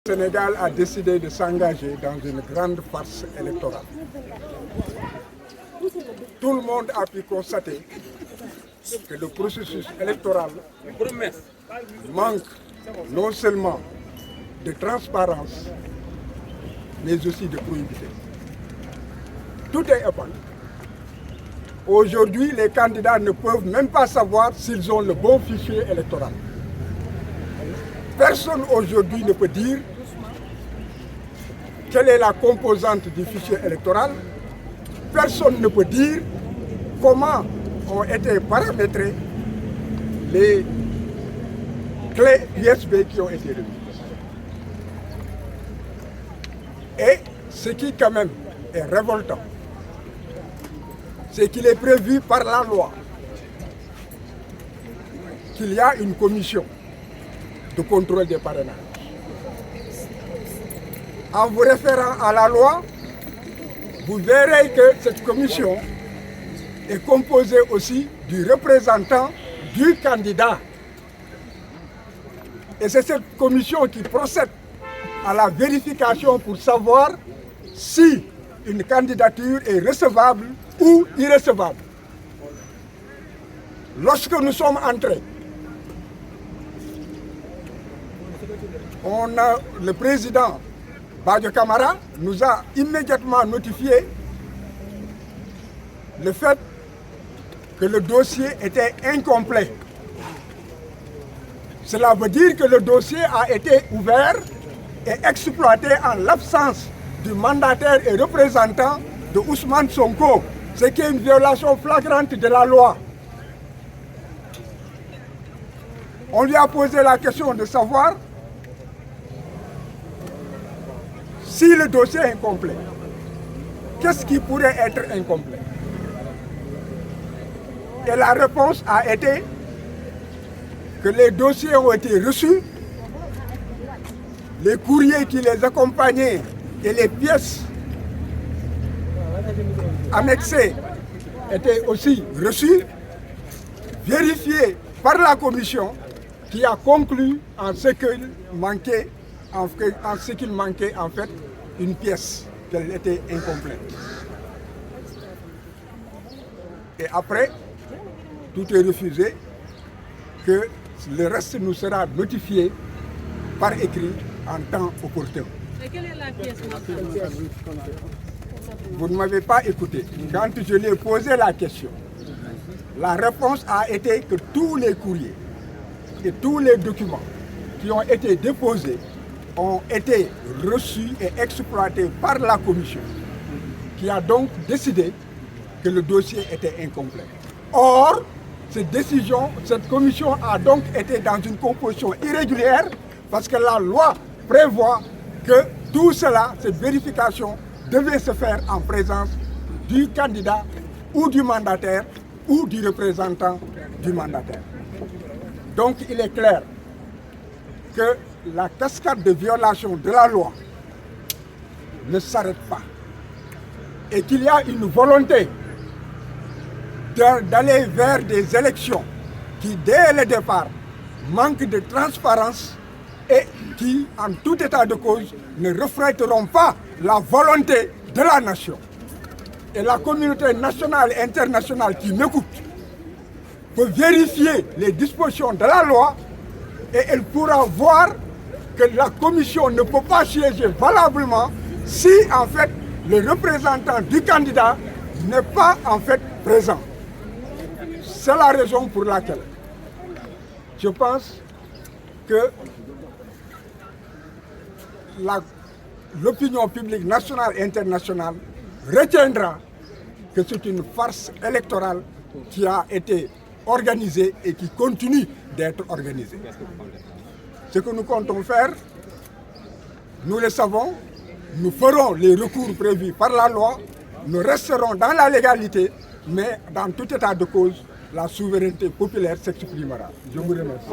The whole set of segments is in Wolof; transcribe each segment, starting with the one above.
Sénégal a décidé de s'engager dans une grande farce électorale. Tout le monde a pu constater que le processus électoral manque non seulement de transparence, mais aussi de probité. Tout est épargné. Aujourd'hui, les candidats ne peuvent même pas savoir s'ils ont le bon fichier électoral. Personne aujourd'hui ne peut dire quelle est la composante du fichier électoral. Personne ne peut dire comment ont été paramétrées les clés USB qui ont été remises. Et ce qui quand même est révoltant, c'est qu'il est prévu par la loi qu'il y a une commission de contrôle des parrainages. En vous référant à la loi, vous verrez que cette commission est composée aussi du représentant du candidat. Et c'est cette commission qui procède à la vérification pour savoir si une candidature est recevable ou irrecevable. Lorsque nous sommes entrés, le président Badio Camara nous a immédiatement notifié le fait que le dossier était incomplet. Cela veut dire que le dossier a été ouvert et exploité en l'absence du mandataire et représentant de Ousmane Sonko, ce qui est une violation flagrante de la loi. On lui a posé la question de savoir si le dossier est incomplet. Qu'est-ce qui pourrait être incomplet? Et la réponse a été que les dossiers ont été reçus, les courriers qui les accompagnaient et les pièces annexées étaient aussi reçues, vérifiées par la commission qui a conclu en ce qu'il manquait en fait une pièce, qu'elle était incomplète. Et après, tout est refusé, que le reste nous sera notifié par écrit en temps opportun. Et quelle est la pièce? Vous ne m'avez pas écouté. Quand je lui ai posé la question, la réponse a été que tous les courriers et tous les documents qui ont été déposés ont été reçus et exploités par la commission, qui a donc décidé que le dossier était incomplet. Or, cette commission a donc été dans une composition irrégulière parce que la loi prévoit que tout cela, cette vérification, devait se faire en présence du candidat ou du mandataire ou du représentant du mandataire. Donc il est clair que la cascade de violation de la loi ne s'arrête pas et qu'il y a une volonté d'aller vers des élections qui, dès le départ, manquent de transparence et qui, en tout état de cause, ne reflèteront pas la volonté de la nation. Et la communauté nationale et internationale qui m'écoute peut vérifier les dispositions de la loi et elle pourra voir que la commission ne peut pas siéger valablement si, en fait, le représentant du candidat n'est pas, en fait, présent. C'est la raison pour laquelle je pense que l'opinion publique nationale et internationale retiendra que c'est une farce électorale qui a été organisée et qui continue d'être organisée. Ce que nous comptons faire, nous le savons, nous ferons les recours prévus par la loi, nous resterons dans la légalité, mais dans tout état de cause, la souveraineté populaire s'exprimera. Je vous remercie.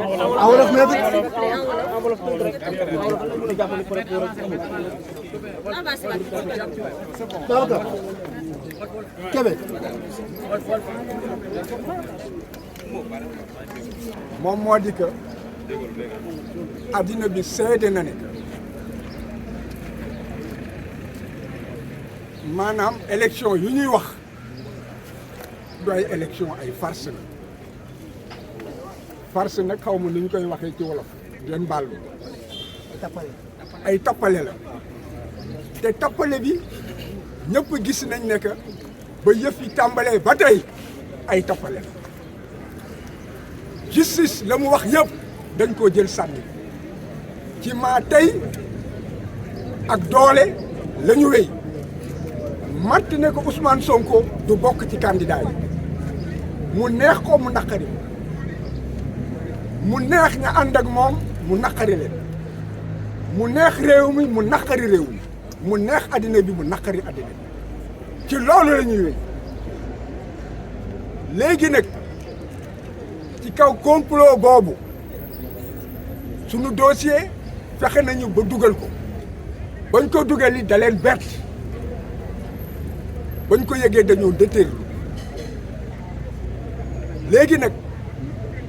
moom moo di que addina bi seede na ne maanaam élection yu ñuy wax du ay élection ay farce la farce nag xaw ma ni ñu koy waxee ci wolof ngeen baal ma ay tappale la te tappale bi ñëpp gis nañ ne que ba yëf yi tàmbalee ba tey ay tappale la justice la mu wax yëpp dañ koo jël sànni ci maa tey ak doole la ñu wéy matt ne ko Ousmane Sonko du bokk ci candidat yi mu neex ko mu naqari mu neex ña ànd ak moom mu naqari leen mu neex réew mi mu naqari réew mi mu neex addina bi mu naqari addina bi ci loolu la ñuy wéy léegi nag ci kaw complot boobu sunu dossier fexe nañu ba dugal ko bañ ko dugal li da leen bett bañ ko yëgee dañoo déterlu léegi nag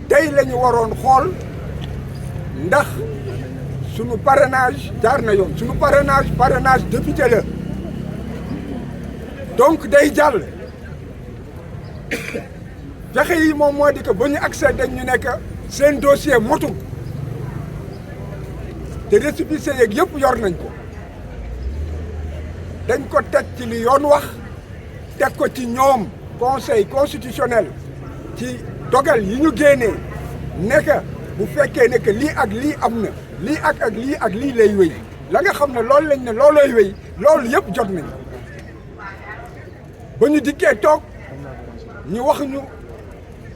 tey la ñu waroon xool ndax sunu parrainage jaar na yoon sunu parrainage député la donc day jàll fexe yi moom moo di que ba ñu accéder ñu nekk seen dossier motul te récépissé yeeg yëpp yor nañ ko dañ ko teg ci li yoon wax teg ko ci ñoom conseil constitutionnel ci dogal yi ñu génnee nekk bu fekkee ne que lii ak lii am na lii ak lii ak lii lay wéy la nga xam ne loolu lañ ne loolooy wéy loolu yëpp jot nañ ba ñu dikkee toog ñu wax ñu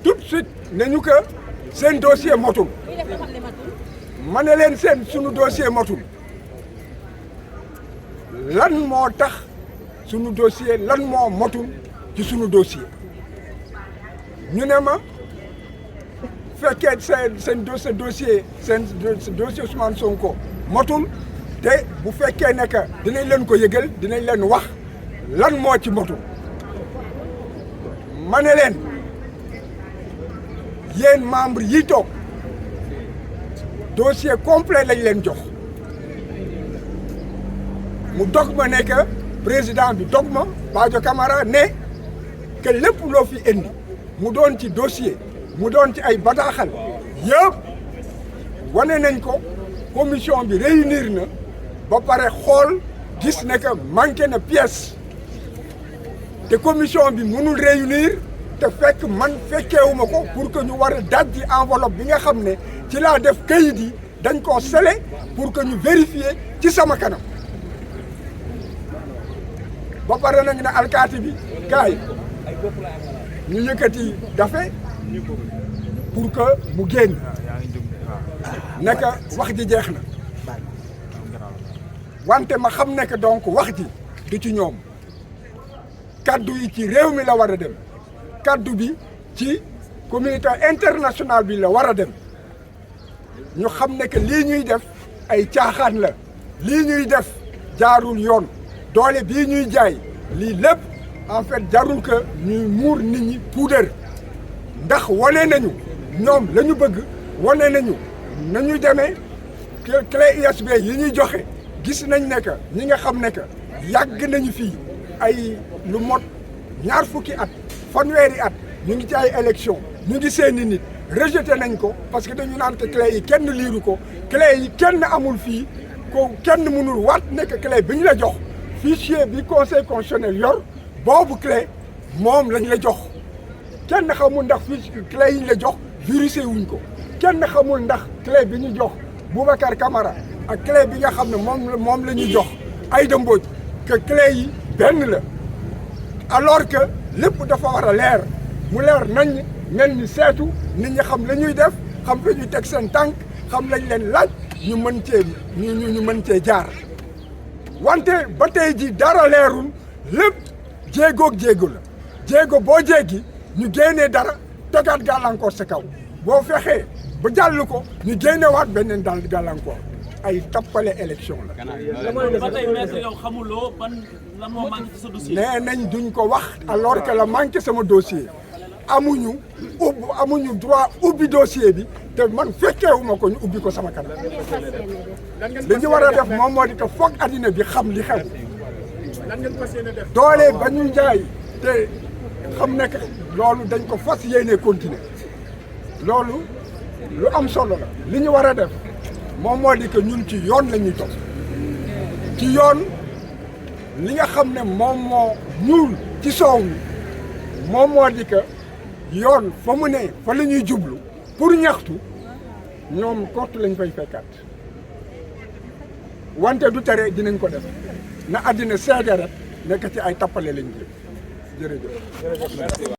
tout de suite ne ñu que seen dossier motul ma ne leen seen sunu dossier motul lan moo tax sunu dossier lan moo motul ci sunu dossier ñu ne ma fekkee seen dossier Ousmane Sonko motul te bu fekkee ne que dinañ leen ko yëgal dinañ leen wax lan moo ci motul ma ne leen yéen membre yi toog dossier complet lañ leen jox mu dog ma ne que président bi dog ma Badio Camara ne que lépp loo fi indi mu doon ci dossier mu doon ci ay bataaxal yëpp wane nañ ko commission bi réunir na ba pare xool gis ne que manqué na pièce te commission bi mënul réunir te fekk man fekkeewuma ko pour que ñu war a dajji enveloppe bi nga xam ne ci laa def kayit yi dañ koo scellé pour que ñu vérifier ci sama kanam ba pare nañ ne alkaati bi kaay ñu yëkkati dafe pour que mu génn nekk wax ji jeex na wante ma xam ne que donc wax ji du ci ñoom kaddu yi ci réew mi la war a dem kaddu bi ci communauté internationale bi la war a dem ñu xam ne que lii ñuy def ay caaxaan la lii ñuy def jaarul yoon doole bii ñuy jaay lii lépp en fait jarul que ñuy muur nit ñi puudar ndax wane nañu ñoom la ñu bëgg wane nañu nañuy demee clé USB yi ñuy joxe gis nañ ne que ñi nga xam ne que yàgg nañu fii ay lu mot ñaar fukki at fanweeri at ñu ngi ci ay élection ñu ngi seeni nit rejeté nañ ko parce que dañu naan que clé yi kenn liiru ko clé yi kenn amul fii ko kenn mënul waat nekk clé bi ñu la jox fichier bi conseil constitutionnel yor boobu clé moom lañ la jox kenn xamul ndax fichier clé yi ñu la jox virusé wuñ ko kenn xamul ndax clé bi ñu jox Boubacar Camara ak clé bi nga xam ne moom la ñuy jox Aïda Mbodj que clé yi benn la alors que lépp dafa war a leer mu leer nañ mel ni seetu nit ñi xam la ñuy def xam fa ñuy teg seen tànk xam lañ leen laaj ñu mën cee ñu mën cee jaar wante ba tey ji dara leerul lépp jéegoog jéego la jéego boo jéegi ñu génnee dara tegaat gàllankoor sa kaw boo fexee ba jàll ko ñu génnewaat beneen daal gàllankoor ay tappale élection la. ba tey maître yow xamuloo ban lan moo manqué ci sa dossier. nee nañ duñ ko wax alors que la manqué sama dossier amuñu droit ubbi dossier bi te man fekkeewuma ko ñu ubbi ko sama kanam li ñu war a def moom moo di que foog addina bi xam li xew doole ba ñu jaay te xam ne que loolu dañ ko fas yéene continuer loolu lu am solo la li ñu war a def moom moo di que ñun ci yoon la ñuy topp ci yoon li nga xam ne moom moo ñuul ci soow mi moom moo di que yoon fa mu ne fa la ñuy jublu pour ñaxtu ñoom kott lañ fay fekkaat wante du tere dinañ ko def na àddina seede rek nekk ci ay tappale lañ jëm jërëjëf